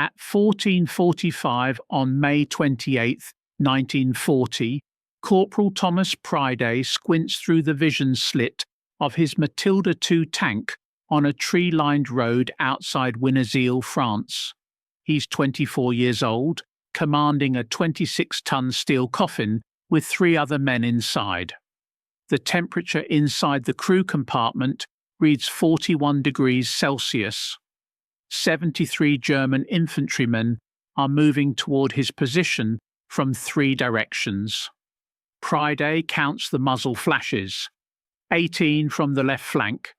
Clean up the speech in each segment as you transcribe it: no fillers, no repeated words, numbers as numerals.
At 14:45 on May 28, 1940, Corporal Thomas Priday squints through the vision slit of his Matilda II tank on a tree-lined road outside Winnezeele, France. He's 24 years old, commanding a 26-ton steel coffin with 3 other men inside. The temperature inside the crew compartment reads 41 degrees Celsius. 73 German infantrymen are moving toward his position from 3 directions. Priday counts the muzzle flashes: 18 from the left flank,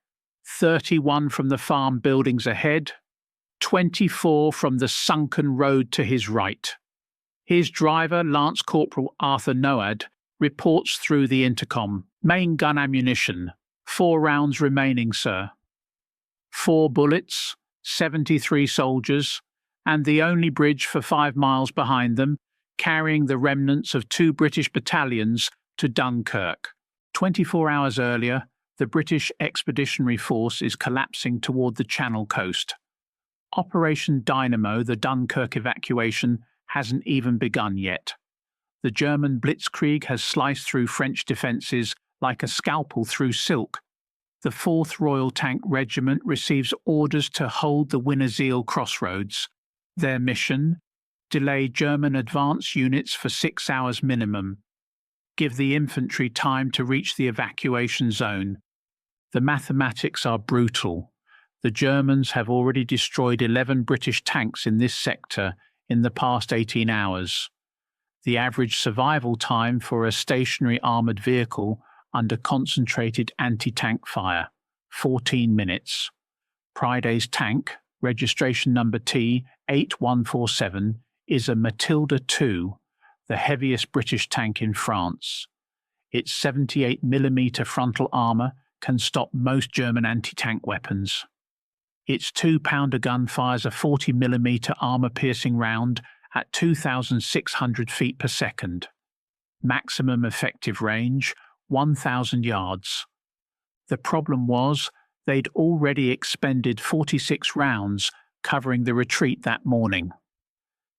31 from the farm buildings ahead, 24 from the sunken road to his right. His driver, Lance Corporal Arthur Noad, reports through the intercom: "Main gun ammunition, 4 rounds remaining, sir." 4 bullets, 73 soldiers, and the only bridge for 5 miles behind them, carrying the remnants of 2 British battalions to Dunkirk. 24 hours earlier, the British Expeditionary Force is collapsing toward the Channel coast. Operation Dynamo, the Dunkirk evacuation, hasn't even begun yet. The German blitzkrieg has sliced through French defences like a scalpel through silk. The 4th Royal Tank Regiment receives orders to hold the Winnezeele crossroads. Their mission: delay German advance units for 6 hours minimum. Give the infantry time to reach the evacuation zone. The mathematics are brutal. The Germans have already destroyed 11 British tanks in this sector in the past 18 hours. The average survival time for a stationary armoured vehicle under concentrated anti-tank fire: 14 minutes. Priday's tank, registration number T8147, is a Matilda II, the heaviest British tank in France. Its 78mm frontal armour can stop most German anti-tank weapons. Its 2-pounder gun fires a 40mm armour-piercing round at 2,600 feet per second. Maximum effective range: 1,000 yards. The problem was they'd already expended 46 rounds covering the retreat that morning.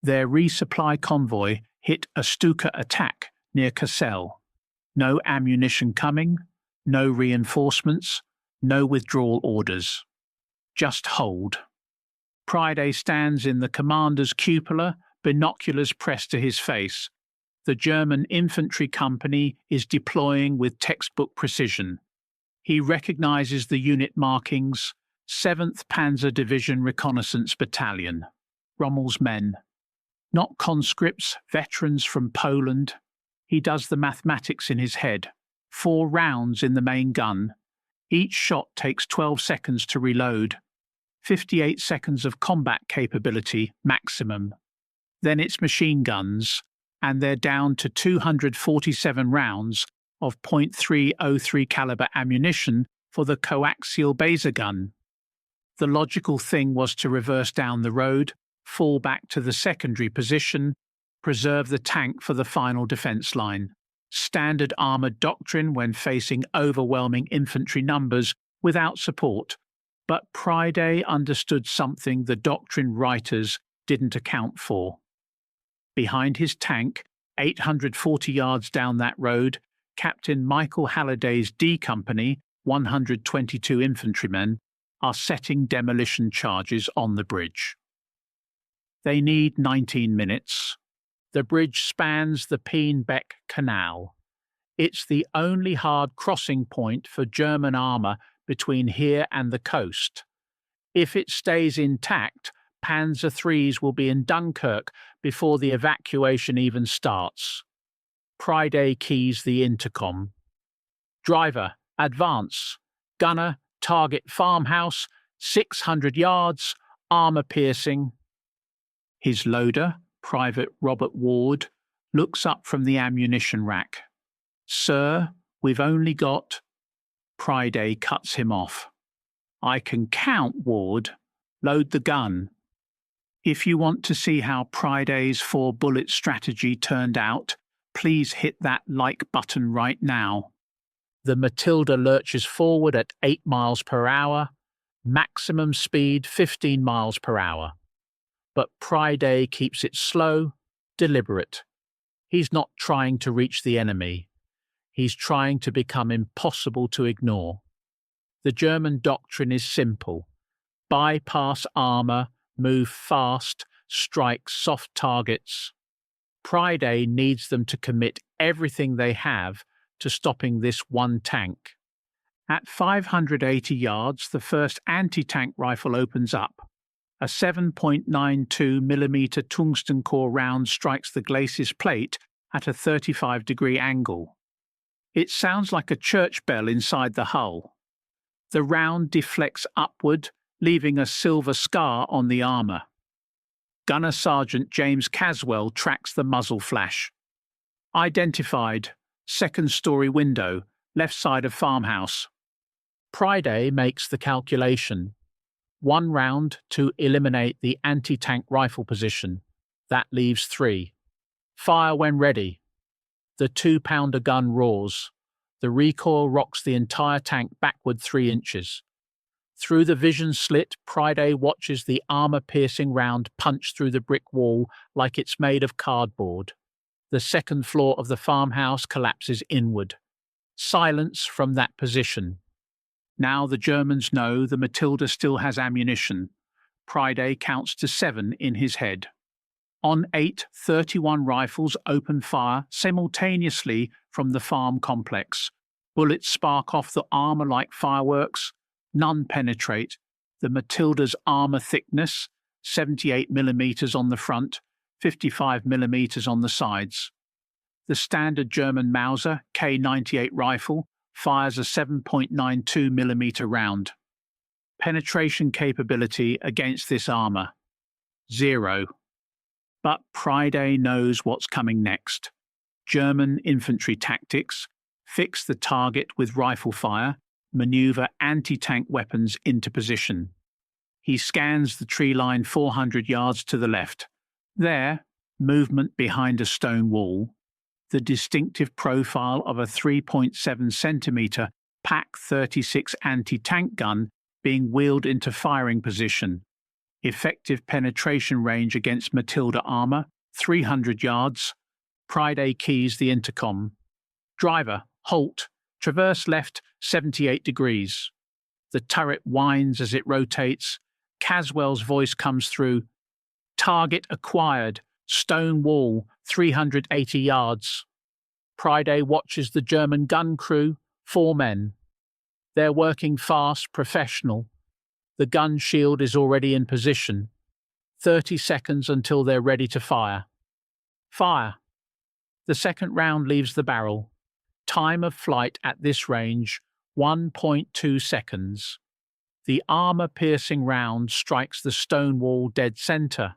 Their resupply convoy hit a Stuka attack near Cassel. No ammunition coming, no reinforcements, no withdrawal orders. Just hold. Priday stands in the commander's cupola, binoculars pressed to his face. The German infantry company is deploying with textbook precision. He recognizes the unit markings: 7th Panzer Division Reconnaissance Battalion. Rommel's men. Not conscripts, veterans from Poland. He does the mathematics in his head. 4 rounds in the main gun. Each shot takes 12 seconds to reload. 58 seconds of combat capability maximum. Then it's machine guns, and they're down to 247 rounds of .303 caliber ammunition for the coaxial Baser gun. The logical thing was to reverse down the road, fall back to the secondary position, preserve the tank for the final defence line. Standard armoured doctrine when facing overwhelming infantry numbers without support. But Priday understood something the doctrine writers didn't account for. Behind his tank, 840 yards down that road, Captain Michael Halliday's D Company, 122 infantrymen, are setting demolition charges on the bridge. They need 19 minutes. The bridge spans the Peenbeck Canal. It's the only hard crossing point for German armour between here and the coast. If it stays intact, Panzer IIIs will be in Dunkirk before the evacuation even starts. Priday keys the intercom. Driver, advance. Gunner, target farmhouse, 600 yards, armour piercing. His loader, Private Robert Ward, looks up from the ammunition rack. "Sir, we've only got—" Priday cuts him off. "I can count, Ward. Load the gun." If you want to see how Priday's 4-bullet strategy turned out, please hit that like button right now. The Matilda lurches forward at 8 miles per hour, maximum speed 15 miles per hour. but Priday keeps it slow, deliberate. He's not trying to reach the enemy. He's trying to become impossible to ignore. The German doctrine is simple. Bypass armor, move fast, strike soft targets. Priday needs them to commit everything they have to stopping this one tank. At 580 yards, the first anti-tank rifle opens up. A 7.92mm tungsten core round strikes the glacis plate at a 35-degree angle. It sounds like a church bell inside the hull. The round deflects upward, leaving a silver scar on the armour. Gunner Sergeant James Caswell tracks the muzzle flash. Identified, second-story window, left side of farmhouse. Priday makes the calculation. 1 round to eliminate the anti-tank rifle position. That leaves 3. Fire when ready. The 2-pounder gun roars. The recoil rocks the entire tank backward 3 inches. Through the vision slit, Priday watches the armor-piercing round punch through the brick wall like it's made of cardboard. The second floor of the farmhouse collapses inward. Silence from that position. Now the Germans know the Matilda still has ammunition. Priday counts to 7 in his head. On 8, 31 rifles open fire simultaneously from the farm complex. Bullets spark off the armour like fireworks. None penetrate. The Matilda's armour thickness, 78mm on the front, 55mm on the sides. The standard German Mauser K98 rifle fires a 7.92mm round. Penetration capability against this armour: 0. But Priday knows what's coming next. German infantry tactics: fix the target with rifle fire, manoeuvre anti-tank weapons into position. He scans the tree line 400 yards to the left. There, movement behind a stone wall. The distinctive profile of a 3.7cm PaK 36 anti-tank gun being wheeled into firing position. Effective penetration range against Matilda armour, 300 yards. Priday keys the intercom. Driver, halt. Traverse left, 78 degrees. The turret whines as it rotates. Caswell's voice comes through. Target acquired. Stone wall, 380 yards. Priday watches the German gun crew, 4 men. They're working fast, professional. The gun shield is already in position. 30 seconds until they're ready to fire. Fire. The second round leaves the barrel. Time of flight at this range, 1.2 seconds. The armour-piercing round strikes the stone wall dead centre.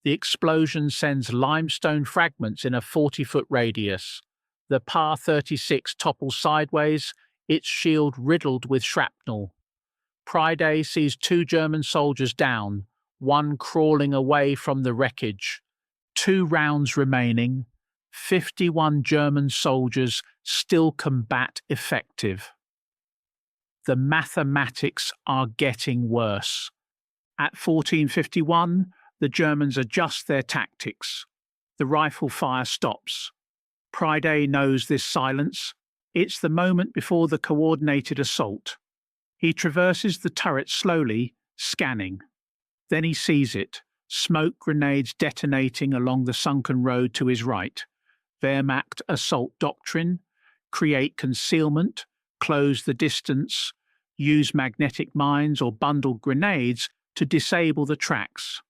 The explosion sends limestone fragments in a 40-foot radius. The PaK 36 topples sideways, its shield riddled with shrapnel. Priday sees 2 German soldiers down, one crawling away from the wreckage. 2 rounds remaining. 51 German soldiers still combat effective. The mathematics are getting worse. At 14:51, the Germans adjust their tactics. The rifle fire stops. Priday knows this silence. It's the moment before the coordinated assault. He traverses the turret slowly, scanning. Then he sees it, smoke grenades detonating along the sunken road to his right. Wehrmacht assault doctrine: create concealment, close the distance, use magnetic mines or bundled grenades to disable the tracks.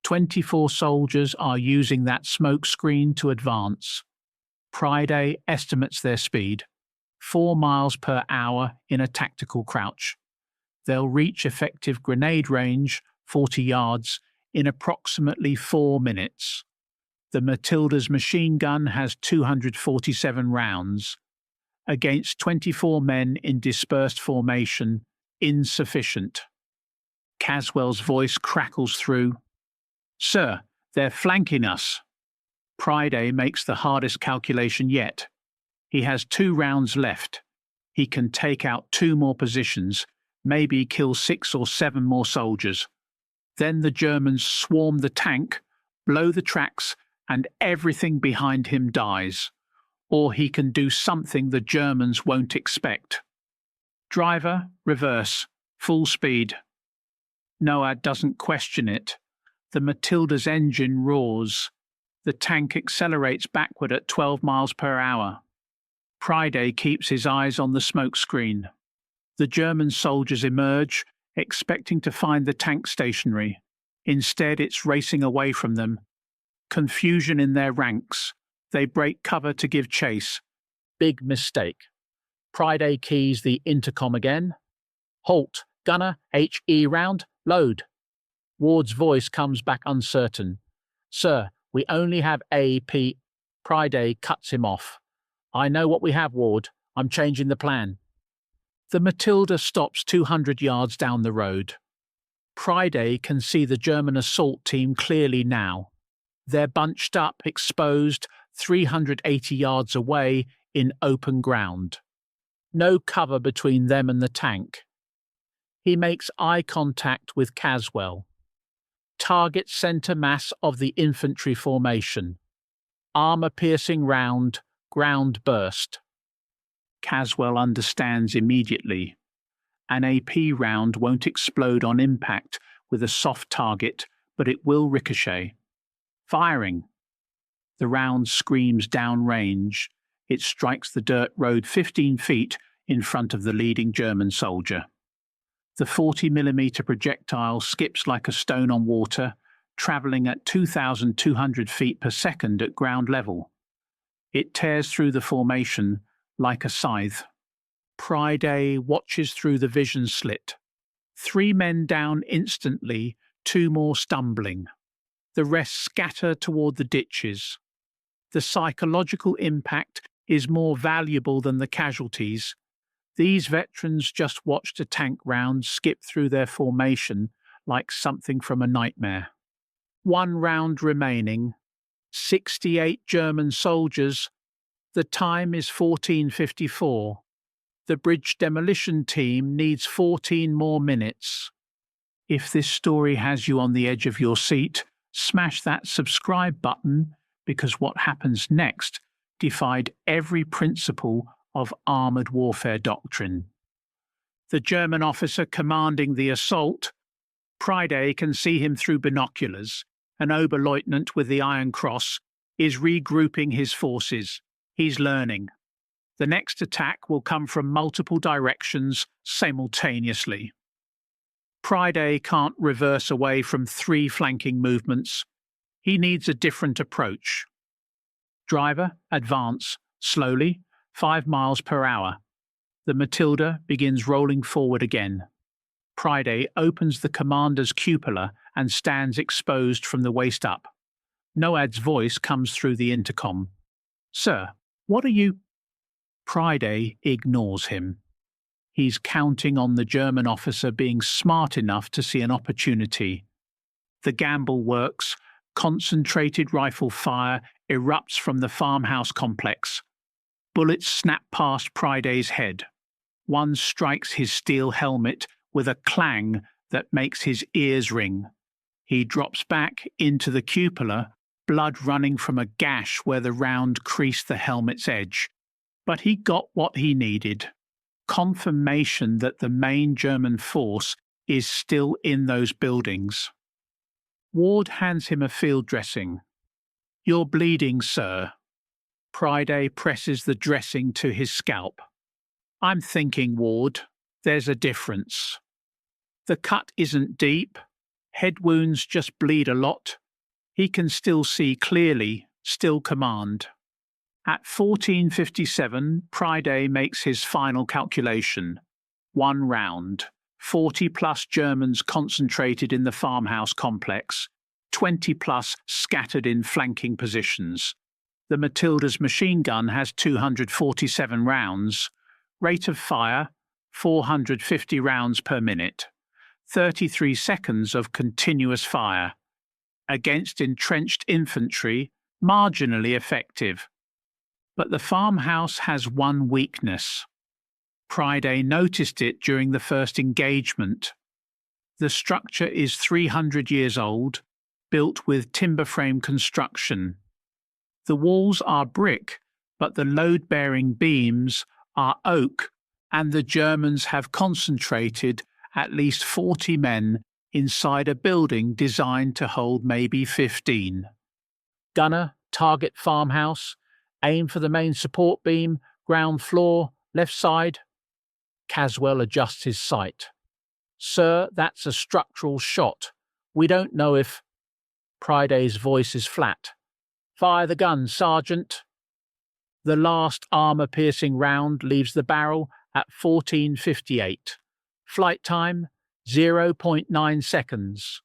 24 soldiers are using that smoke screen to advance. Priday estimates their speed: 4 miles per hour in a tactical crouch. They'll reach effective grenade range, 40 yards, in approximately 4 minutes. The Matilda's machine gun has 247 rounds. Against 24 men in dispersed formation, insufficient. Caswell's voice crackles through. Sir, they're flanking us. Priday makes the hardest calculation yet. He has 2 rounds left. He can take out 2 more positions, maybe kill 6 or 7 more soldiers. Then the Germans swarm the tank, blow the tracks, and everything behind him dies. Or he can do something the Germans won't expect. Driver, reverse, full speed. Noad doesn't question it. The Matilda's engine roars. The tank accelerates backward at 12 miles per hour. Priday keeps his eyes on the smoke screen. The German soldiers emerge, expecting to find the tank stationary. Instead, it's racing away from them. Confusion in their ranks. They break cover to give chase. Big mistake. Priday keys the intercom again. Halt, gunner, HE round, load. Ward's voice comes back uncertain. Sir, we only have AP. Priday cuts him off. I know what we have, Ward. I'm changing the plan. The Matilda stops 200 yards down the road. Priday can see the German assault team clearly now. They're bunched up, exposed, 380 yards away in open ground. No cover between them and the tank. He makes eye contact with Caswell. Target center mass of the infantry formation. Armor-piercing round, ground burst. Caswell understands immediately. An AP round won't explode on impact with a soft target, but it will ricochet. Firing. The round screams downrange. It strikes the dirt road 15 feet in front of the leading German soldier. The 40mm projectile skips like a stone on water, travelling at 2,200 feet per second at ground level. It tears through the formation like a scythe. Priday watches through the vision slit. 3 men down instantly, 2 more stumbling. The rest scatter toward the ditches. The psychological impact is more valuable than the casualties. These veterans just watched a tank round skip through their formation like something from a nightmare. 1 round remaining. 68 German soldiers. The time is 14:54. The bridge demolition team needs 14 more minutes. If this story has you on the edge of your seat, smash that subscribe button, because what happens next defied every principle of armoured warfare doctrine. The German officer commanding the assault, Priday can see him through binoculars. An Oberleutnant with the Iron Cross is regrouping his forces. He's learning. The next attack will come from multiple directions simultaneously. Priday can't reverse away from 3 flanking movements. He needs a different approach. Driver, advance, slowly, 5 miles per hour. The Matilda begins rolling forward again. Priday opens the commander's cupola and stands exposed from the waist up. Noad's voice comes through the intercom. Sir, what are you? Priday ignores him. He's counting on the German officer being smart enough to see an opportunity. The gamble works. Concentrated rifle fire erupts from the farmhouse complex. Bullets snap past Priday's head. One strikes his steel helmet with a clang that makes his ears ring. He drops back into the cupola, blood running from a gash where the round creased the helmet's edge. But he got what he needed. Confirmation that the main German force is still in those buildings. Ward hands him a field dressing. You're bleeding, sir. Priday presses the dressing to his scalp. I'm thinking, Ward, there's a difference. The cut isn't deep. Head wounds just bleed a lot. He can still see clearly, still command. At 14:57, Priday makes his final calculation. 1 round. 40+ Germans concentrated in the farmhouse complex. 20+ scattered in flanking positions. The Matilda's machine gun has 247 rounds. Rate of fire, 450 rounds per minute. 33 seconds of continuous fire. Against entrenched infantry, marginally effective. But the farmhouse has one weakness. Priday noticed it during the first engagement. The structure is 300 years old, built with timber frame construction. The walls are brick, but the load-bearing beams are oak, and the Germans have concentrated at least 40 men inside a building designed to hold maybe 15. Gunner, target farmhouse, aim for the main support beam, ground floor, left side. Caswell adjusts his sight. Sir, that's a structural shot. We don't know if... Priday's voice is flat. Fire the gun, Sergeant. The last armour-piercing round leaves the barrel at 14:58. Flight time, 0.9 seconds.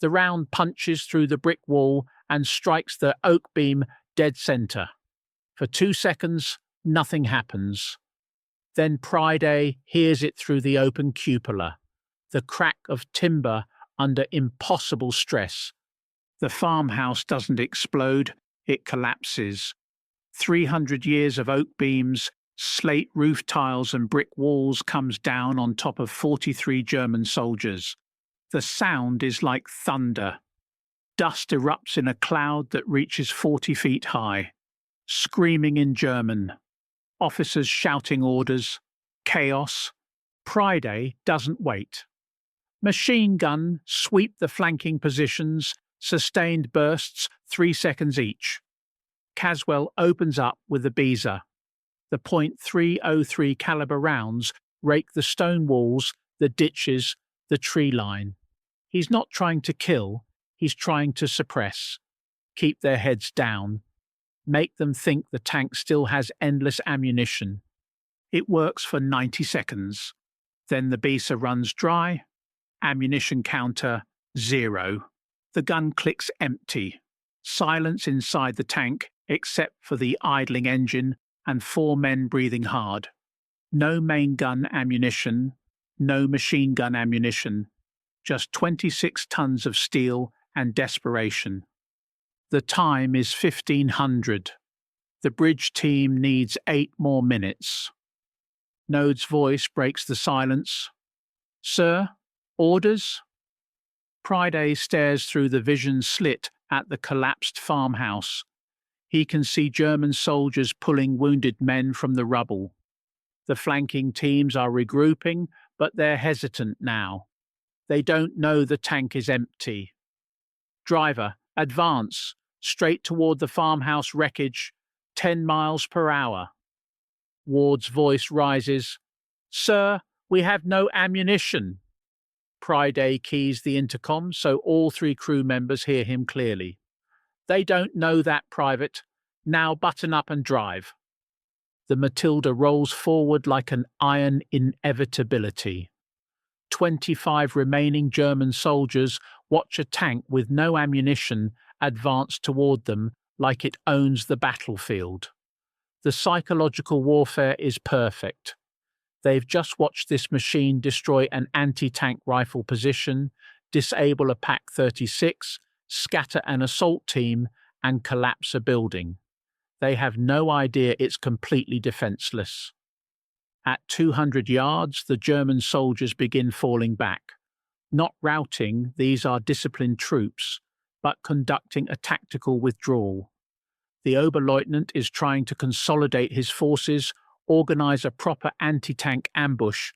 The round punches through the brick wall and strikes the oak beam dead centre. For 2 seconds, nothing happens. Then Priday hears it through the open cupola, the crack of timber under impossible stress. The farmhouse doesn't explode, it collapses. 300 years of oak beams, slate roof tiles and brick walls comes down on top of 43 German soldiers. The sound is like thunder. Dust erupts in a cloud that reaches 40 feet high. Screaming in German. Officers shouting orders. Chaos. Priday doesn't wait. Machine gun sweep the flanking positions, sustained bursts 3 seconds each. Caswell opens up with the Beezer. The .303 caliber rounds rake the stone walls, the ditches, the tree line. He's not trying to kill, he's trying to suppress. Keep their heads down. Make them think the tank still has endless ammunition. It works for 90 seconds. Then the Beezer runs dry. Ammunition counter 0. The gun clicks empty. Silence inside the tank except for the idling engine and 4 men breathing hard. No main gun ammunition, no machine gun ammunition, just 26 tons of steel and desperation. The time is 1500. The bridge team needs 8 more minutes. Node's voice breaks the silence. Sir, orders? Priday stares through the vision slit at the collapsed farmhouse. He can see German soldiers pulling wounded men from the rubble. The flanking teams are regrouping, but they're hesitant now. They don't know the tank is empty. Driver, advance, straight toward the farmhouse wreckage, 10 miles per hour. Ward's voice rises. Sir, we have no ammunition. Priday keys the intercom so all 3 crew members hear him clearly. They don't know that, Private. Now button up and drive. The Matilda rolls forward like an iron inevitability. 25 remaining German soldiers watch a tank with no ammunition advance toward them like it owns the battlefield. The psychological warfare is perfect. They've just watched this machine destroy an anti-tank rifle position, disable a PaK-36, scatter an assault team, and collapse a building. They have no idea it's completely defenseless. At 200 yards, the German soldiers begin falling back. Not routing, these are disciplined troops, but conducting a tactical withdrawal. The Oberleutnant is trying to consolidate his forces, organize a proper anti-tank ambush,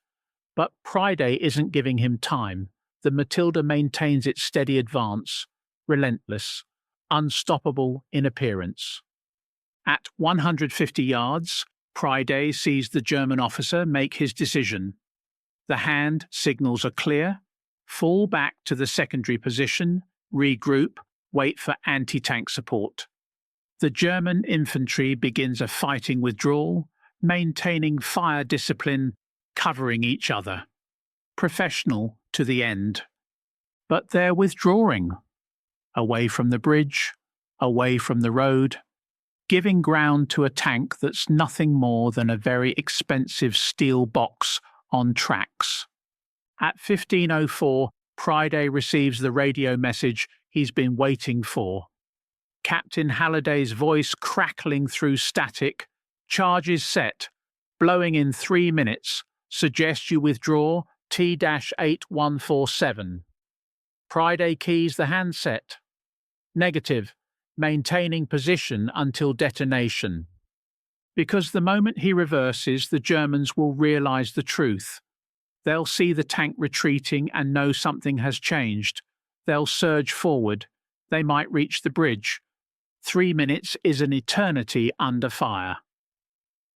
but Priday isn't giving him time. The Matilda maintains its steady advance, relentless, unstoppable in appearance. At 150 yards, Priday sees the German officer make his decision. The hand signals are clear, fall back to the secondary position, regroup, wait for anti-tank support. The German infantry begins a fighting withdrawal, maintaining fire discipline, covering each other. Professional to the end. But they're withdrawing. Away from the bridge, away from the road, giving ground to a tank that's nothing more than a very expensive steel box on tracks. At 15:04, Priday receives the radio message he's been waiting for. Captain Halliday's voice crackling through static. Charges set. Blowing in 3 minutes. Suggest you withdraw. T-8147. Priday keys the handset. Negative. Maintaining position until detonation. Because the moment he reverses, the Germans will realize the truth. They'll see the tank retreating and know something has changed. They'll surge forward. They might reach the bridge. 3 minutes is an eternity under fire.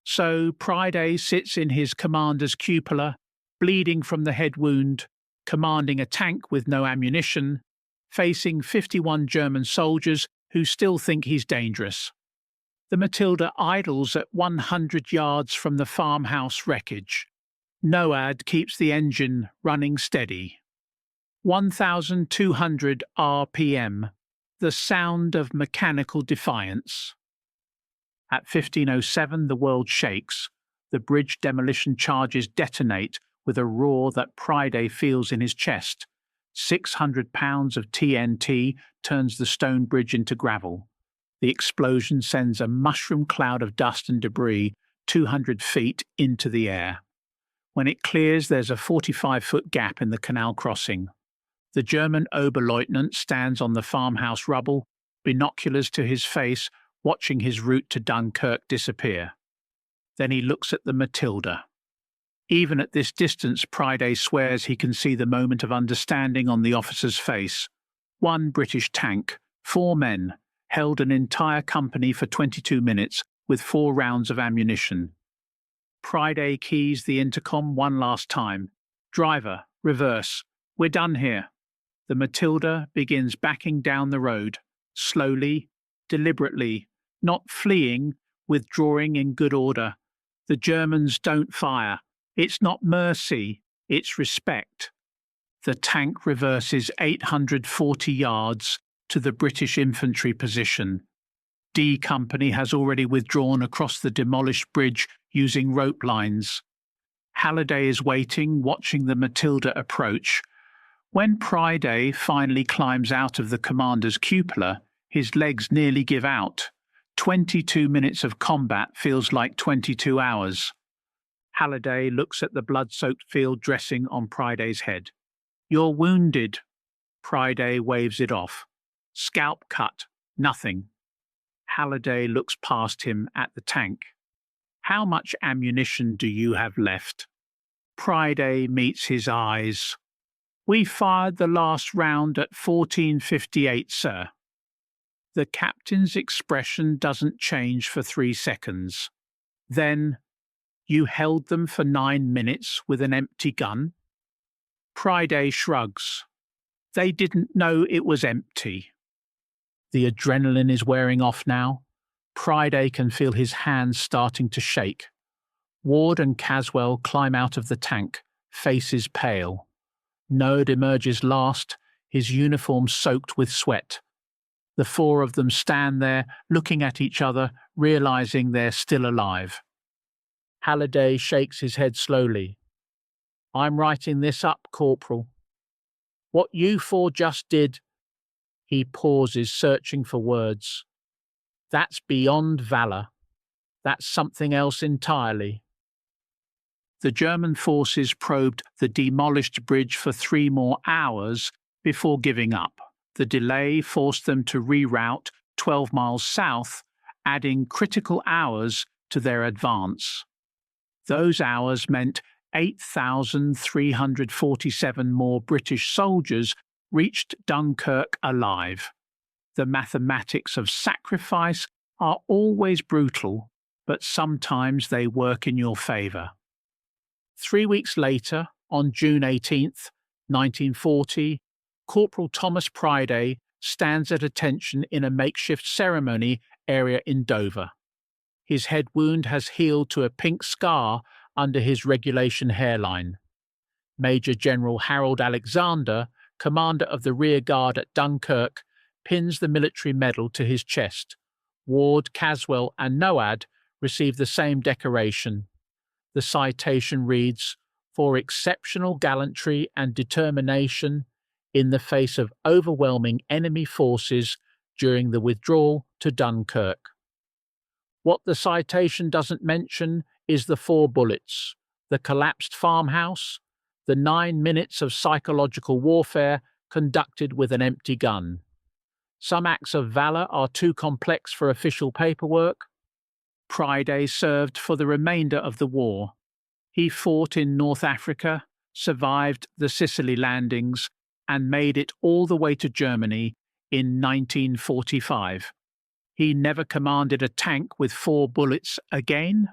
So Priday sits in his commander's cupola, bleeding from the head wound, commanding a tank with no ammunition, facing 51 German soldiers who still think he's dangerous. The Matilda idles at 100 yards from the farmhouse wreckage. NOAD keeps the engine running steady. 1,200 RPM, the sound of mechanical defiance. At 15:07 the world shakes. The bridge demolition charges detonate with a roar that Priday feels in his chest. 600 pounds of TNT turns the stone bridge into gravel. The explosion sends a mushroom cloud of dust and debris 200 feet into the air. When it clears, there's a 45-foot gap in the canal crossing. The German Oberleutnant stands on the farmhouse rubble, binoculars to his face, watching his route to Dunkirk disappear. Then he looks at the Matilda. Even at this distance, Priday swears he can see the moment of understanding on the officer's face. One British tank, 4 men, held an entire company for 22 minutes with 4 rounds of ammunition. Priday keys the intercom one last time. Driver, reverse. We're done here. The Matilda begins backing down the road, slowly, deliberately, not fleeing, withdrawing in good order. The Germans don't fire. It's not mercy, it's respect. The tank reverses 840 yards to the British infantry position. D Company has already withdrawn across the demolished bridge using rope lines. Halliday is waiting, watching the Matilda approach. When Priday finally climbs out of the commander's cupola, his legs nearly give out. 22 minutes of combat feels like 22 hours. Halliday looks at the blood-soaked field dressing on Priday's head. You're wounded. Priday waves it off. Scalp cut. Nothing. Halliday looks past him at the tank. How much ammunition do you have left? Priday meets his eyes. We fired the last round at 14:58, sir. The captain's expression doesn't change for 3 seconds. Then, you held them for 9 minutes with an empty gun? Priday shrugs. They didn't know it was empty. The adrenaline is wearing off now. Priday can feel his hands starting to shake. Ward and Caswell climb out of the tank, faces pale. Node emerges last, his uniform soaked with sweat. The 4 of them stand there, looking at each other, realizing they're still alive. Halliday shakes his head slowly. I'm writing this up, Corporal. What you 4 just did. He pauses, searching for words. That's beyond valor. That's something else entirely. The German forces probed the demolished bridge for 3 more hours before giving up. The delay forced them to reroute 12 miles south, adding critical hours to their advance. Those hours meant 8,347 more British soldiers reached Dunkirk alive. The mathematics of sacrifice are always brutal, but sometimes they work in your favour. 3 weeks later, on June 18th, 1940, Corporal Thomas Priday stands at attention in a makeshift ceremony area in Dover. His head wound has healed to a pink scar under his regulation hairline. Major General Harold Alexander, commander of the rear guard at Dunkirk, pins the military medal to his chest. Ward, Caswell and Noad receive the same decoration. The citation reads, "For exceptional gallantry and determination in the face of overwhelming enemy forces during the withdrawal to Dunkirk." What the citation doesn't mention is the 4 bullets, the collapsed farmhouse, the 9 minutes of psychological warfare conducted with an empty gun. Some acts of valor are too complex for official paperwork. Priday served for the remainder of the war. He fought in North Africa, survived the Sicily landings, and made it all the way to Germany in 1945. He never commanded a tank with 4 bullets again.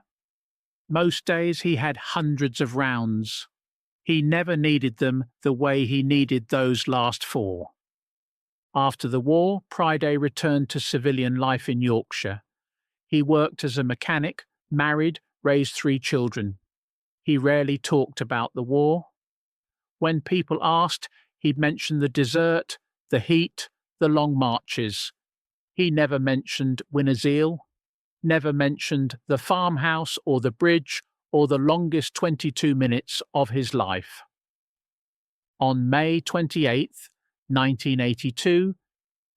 Most days he had hundreds of rounds. He never needed them the way he needed those last 4. After the war, Priday returned to civilian life in Yorkshire. He worked as a mechanic, married, raised 3 children. He rarely talked about the war. When people asked, he'd mention the desert, the heat, the long marches. He never mentioned Winnezeele, never mentioned the farmhouse or the bridge or the longest 22 minutes of his life. On May 28, 1982,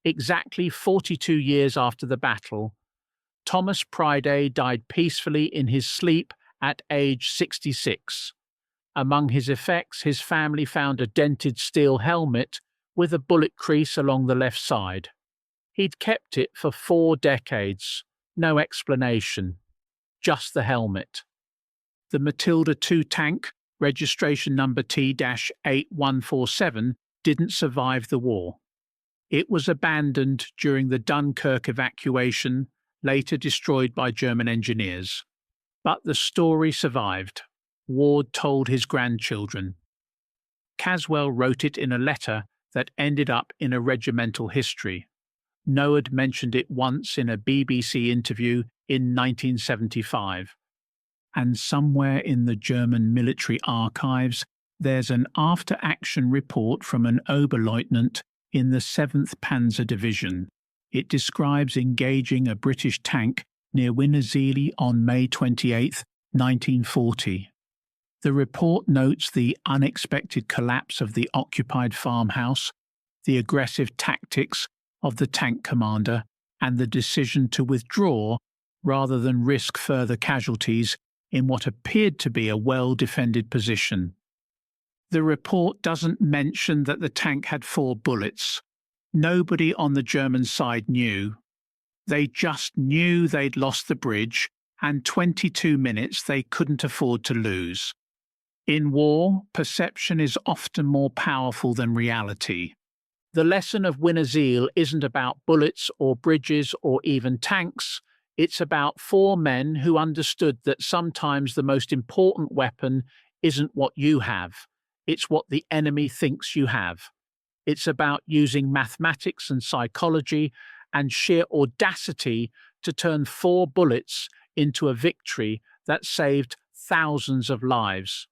exactly 42 years after the battle, Thomas Priday died peacefully in his sleep at age 66. Among his effects, his family found a dented steel helmet with a bullet crease along the left side. He'd kept it for 4 decades, no explanation, just the helmet. The Matilda II tank, registration number T-8147, didn't survive the war. It was abandoned during the Dunkirk evacuation, later destroyed by German engineers. But the story survived. Ward told his grandchildren. Caswell wrote it in a letter that ended up in a regimental history. Noad mentioned it once in a BBC interview in 1975. And somewhere in the German military archives, there's an after-action report from an Oberleutnant in the 7th Panzer Division. It describes engaging a British tank near Winnezeele on May 28, 1940. The report notes the unexpected collapse of the occupied farmhouse, the aggressive tactics of the tank commander, and the decision to withdraw rather than risk further casualties in what appeared to be a well-defended position. The report doesn't mention that the tank had 4 bullets. Nobody on the German side knew. They just knew they'd lost the bridge, and 22 minutes they couldn't afford to lose. In war, perception is often more powerful than reality. The lesson of Winnezeele isn't about bullets or bridges or even tanks. It's about 4 men who understood that sometimes the most important weapon isn't what you have. It's what the enemy thinks you have. It's about using mathematics and psychology and sheer audacity to turn 4 bullets into a victory that saved thousands of lives.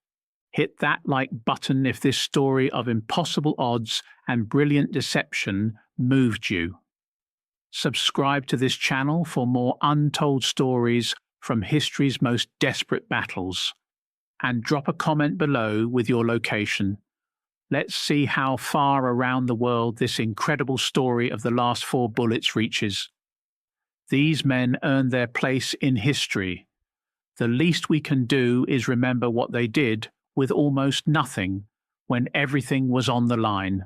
Hit that like button if this story of impossible odds and brilliant deception moved you. Subscribe to this channel for more untold stories from history's most desperate battles. And drop a comment below with your location. Let's see how far around the world this incredible story of the last 4 bullets reaches. These men earned their place in history. The least we can do is remember what they did with almost nothing when everything was on the line.